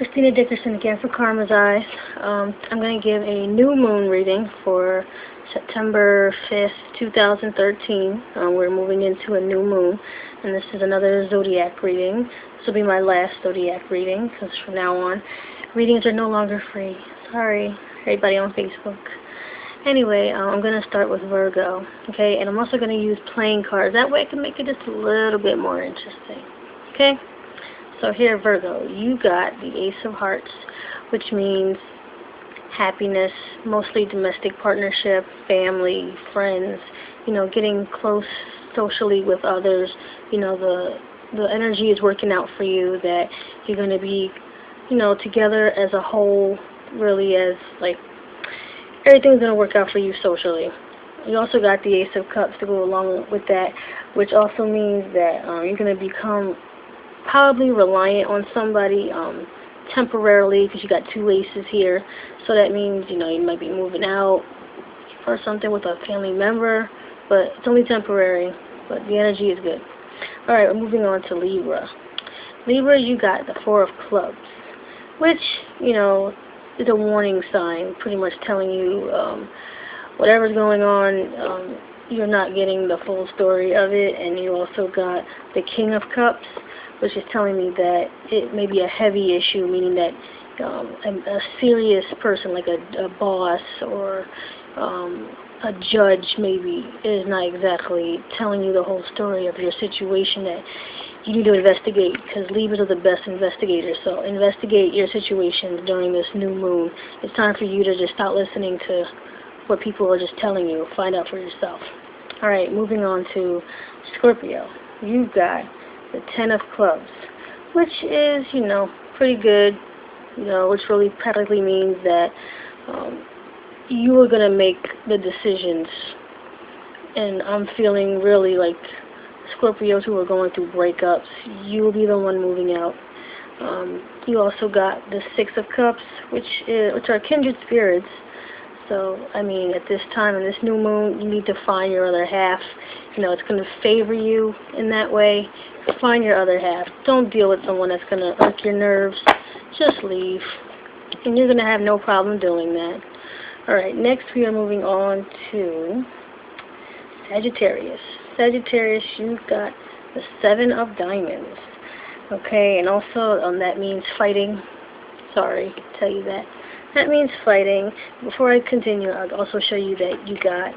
Christina Dickerson again for Karma's Eyes. I'm going to give a new moon reading for September 5th, 2013. We're moving into a new moon, and this is another zodiac reading. This will be my last zodiac reading, because from now on, readings are no longer free. Sorry, everybody on Facebook. Anyway, I'm going to start with Virgo, okay? And I'm also going to use playing cards. That way I can make it just a little bit more interesting, okay? So here, Virgo, you got the Ace of Hearts, which means happiness, mostly domestic partnership, family, friends, you know, getting close socially with others. You know, the energy is working out for you, that you're going to be, you know, together as a whole, really, as, like, everything's going to work out for you socially. You also got the Ace of Cups to go along with that, which also means that you're going to become probably reliant on somebody temporarily, because you got two aces here. So that means, you know, you might be moving out or something with a family member, but it's only temporary, but the energy is good. Alright, we're moving on to Libra. Libra, you got the Four of Clubs, which, you know, is a warning sign, pretty much telling you whatever's going on, you're not getting the full story of it. And you also got the King of Cups, which is telling me that it may be a heavy issue, meaning that a serious person, like a boss or a judge maybe, is not exactly telling you the whole story of your situation, that you need to investigate, because Libras are the best investigators. So investigate your situation during this new moon. It's time for you to just stop listening to what people are just telling you. Find out for yourself. Alright, moving on to Scorpio. You've got the Ten of Clubs, which is, you know, pretty good, you know, which really practically means that you are going to make the decisions. And I'm feeling really like Scorpios who are going through breakups, you will be the one moving out. You also got the Six of Cups, which are kindred spirits. So, I mean, at this time, in this new moon, you need to find your other half. You know, it's going to favor you in that way. Find your other half. Don't deal with someone that's going to irk your nerves. Just leave. And you're going to have no problem doing that. Alright, next we are moving on to Sagittarius. Sagittarius, you've got the Seven of Diamonds. Okay, and also that means fighting. Sorry to tell you that. That means fighting. Before I continue, I'll also show you that you got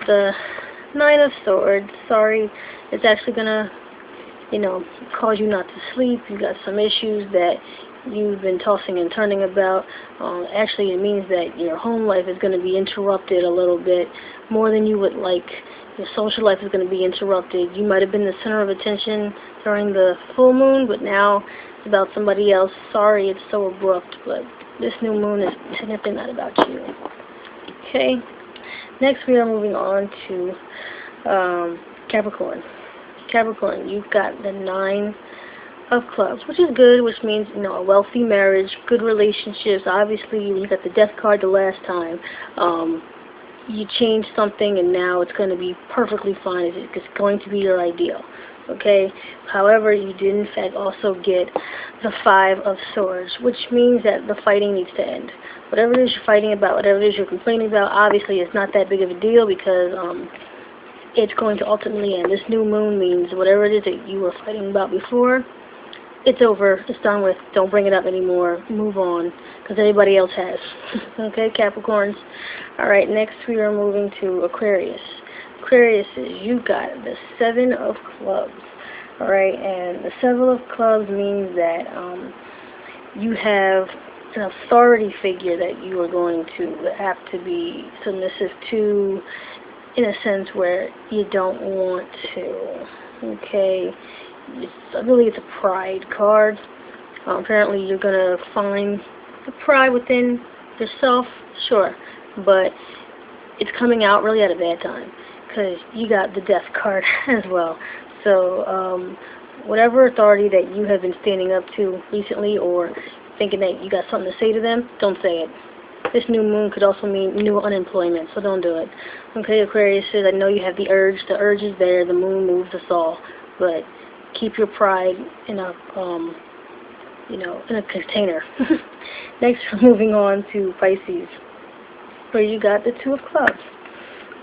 the Nine of Swords. Sorry, it's actually going to, you know, cause you not to sleep. You got some issues that you've been tossing and turning about. Actually, it means that your home life is going to be interrupted a little bit, more than you would like. Your social life is going to be interrupted. You might have been the center of attention during the full moon, but now it's about somebody else. Sorry, it's so abrupt, but this new moon is technically not about you. Okay, next we are moving on to Capricorn. Capricorn, you've got the Nine of Clubs, which is good, which means, you know, a wealthy marriage, good relationships. Obviously, you got the Death card the last time. You changed something, and now it's going to be perfectly fine. It's going to be your ideal. Okay? However, you did, in fact, also get the Five of Swords, which means that the fighting needs to end. Whatever it is you're fighting about, whatever it is you're complaining about, obviously it's not that big of a deal, because it's going to ultimately end. This new moon means whatever it is that you were fighting about before, it's over, it's done with, don't bring it up anymore, move on, because everybody else has. Okay, Capricorns? Alright, next we are moving to Aquarius. Aquarius, you got the Seven of Clubs. Alright, and the Seven of Clubs means that you have an authority figure that you are going to have to be submissive to, in a sense where you don't want to. Okay? It's a pride card. Apparently you're going to find the pride within yourself, sure, but it's coming out really at a bad time, because you got the Death card as well. So whatever authority that you have been standing up to recently, or thinking that you got something to say to them, don't say it. This new moon could also mean new unemployment, so don't do it. Okay, Aquarius says, I know you have the urge. The urge is there. The moon moves us all, but keep your pride in a you know, in a container. Next, we're moving on to Pisces, where you got the Two of Clubs.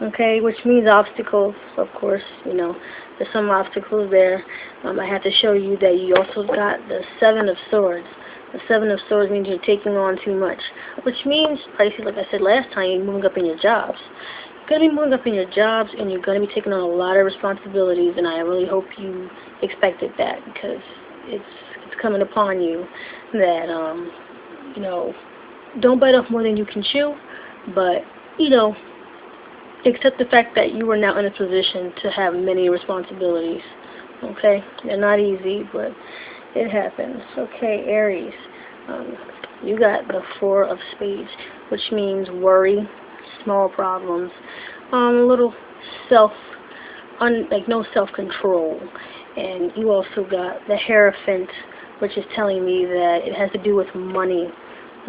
Okay, which means obstacles, of course. You know, there's some obstacles there. I have to show you that you also got the Seven of Swords. The Seven of Swords means you're taking on too much, which means, Pisces, like I said last time, you're moving up in your jobs. You're going to be moving up in your jobs, and you're going to be taking on a lot of responsibilities, and I really hope you expected that, because it's coming upon you that, you know, don't bite off more than you can chew, but, you know, accept the fact that you are now in a position to have many responsibilities. Okay? They're not easy, but it happens. Okay, Aries. You got the Four of Spades, which means worry, small problems, a little like no self-control. And you also got the Hierophant, which is telling me that it has to do with money.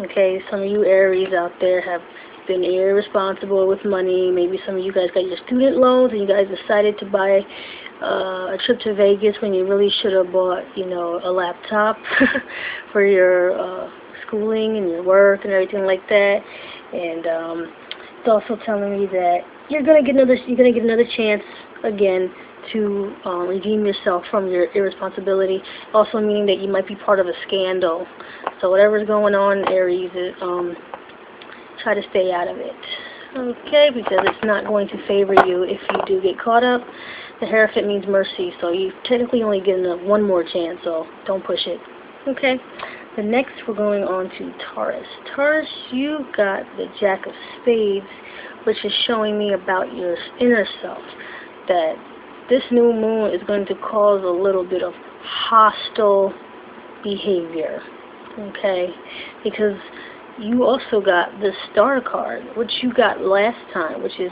Okay, some of you Aries out there have been irresponsible with money. Maybe some of you guys got your student loans and you guys decided to buy a trip to Vegas when you really should have bought, you know, a laptop for your schooling and your work and everything like that. And it's also telling me that you're gonna get another chance again to redeem yourself from your irresponsibility. Also meaning that you might be part of a scandal. So whatever's going on, Aries, try to stay out of it. Okay, because it's not going to favor you if you do get caught up. The Hierophant means mercy, so you technically only get one more chance, so don't push it. Okay, the next we're going on to Taurus. Taurus, you got the Jack of Spades, which is showing me about your inner self, that this new moon is going to cause a little bit of hostile behavior. Okay, because you also got the Star card, which you got last time, which is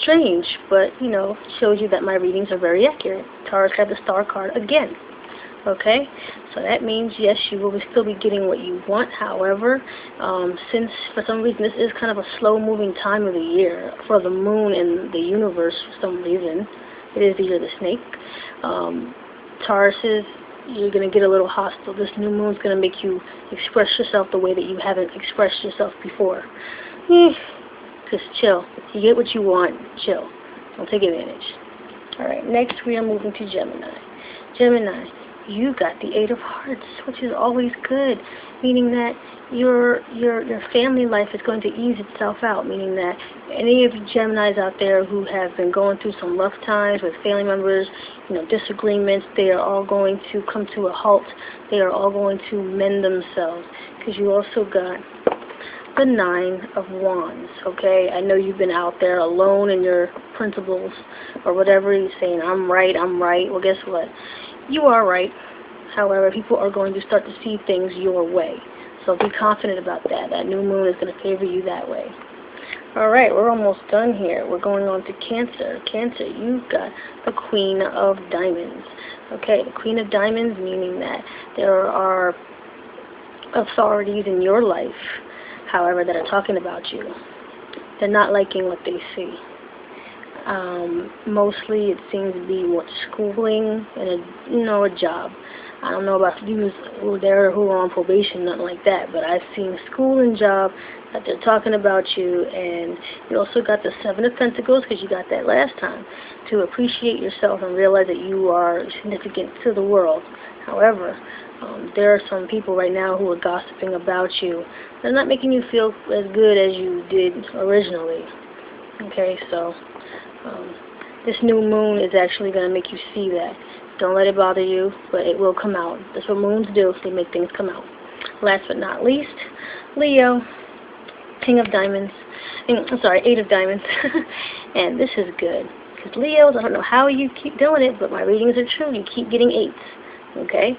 strange, but, you know, shows you that my readings are very accurate. Taurus got the Star card again. Okay, so that means, yes, you will still be getting what you want. However, since for some reason this is kind of a slow-moving time of the year for the moon and the universe, for some reason, it is the year of the snake. Tauruses, you're going to get a little hostile. This new moon is going to make you express yourself the way that you haven't expressed yourself before. Just chill. You get what you want, chill. Don't take advantage. Alright, next we are moving to Gemini. Gemini, you got the Eight of Hearts, which is always good, meaning that your family life is going to ease itself out, meaning that any of you Geminis out there who have been going through some rough times with family members, you know, disagreements, they are all going to come to a halt. They are all going to mend themselves, because you also got the Nine of Wands. Okay, I know you've been out there alone in your principles or whatever, you're saying I'm right. Well, guess what? You are right. However, people are going to start to see things your way. So be confident about that. That new moon is going to favor you that way. Alright, we're almost done here. We're going on to Cancer. Cancer, you've got the Queen of Diamonds. Okay, the Queen of Diamonds meaning that there are authorities in your life, however, that are talking about you. They're not liking what they see. Mostly it seems to be what schooling and a job. I don't know about you who are on probation, nothing like that, but I've seen school and job that they're talking about you. And you also got the Seven of Pentacles, because you got that last time, to appreciate yourself and realize that you are significant to the world. However, there are some people right now who are gossiping about you. They're not making you feel as good as you did originally. Okay, so this new moon is actually going to make you see that. Don't let it bother you, but it will come out. That's what moons do. They make things come out. Last but not least, Leo, King of Diamonds. Eight of Diamonds. And this is good, because Leos, I don't know how you keep doing it, but my readings are true. You keep getting eights. Okay?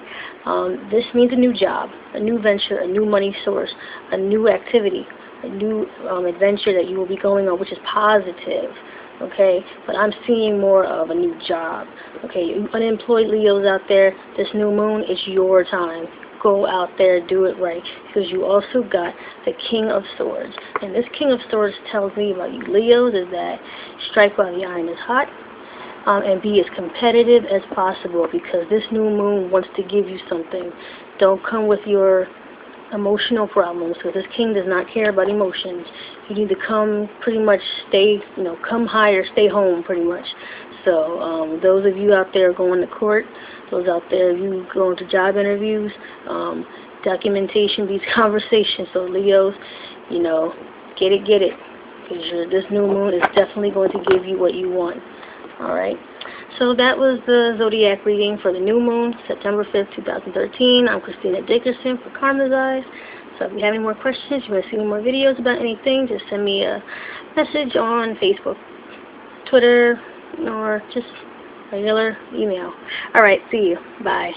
This means a new job, a new venture, a new money source, a new activity, a new adventure that you will be going on, which is positive. Okay, but I'm seeing more of a new job. Okay, you unemployed Leos out there, this new moon is your time. Go out there, do it right, because you also got the King of Swords. And this King of Swords tells me about you Leos is that strike while the iron is hot. and be as competitive as possible, because this new moon wants to give you something. Don't come with your emotional problems, because this king does not care about emotions. You need to come, pretty much stay, come high or stay home, pretty much. So those of you out there going to court, those out there, you going to job interviews, documentation beats conversation. So Leos, get it, because this new moon is definitely going to give you what you want. Alright, so that was the zodiac reading for the new moon, September 5th, 2013. I'm Christina Dickerson for Karma's Eyes. So if you have any more questions, you want to see any more videos about anything, just send me a message on Facebook, Twitter, or just regular email. Alright, see you. Bye.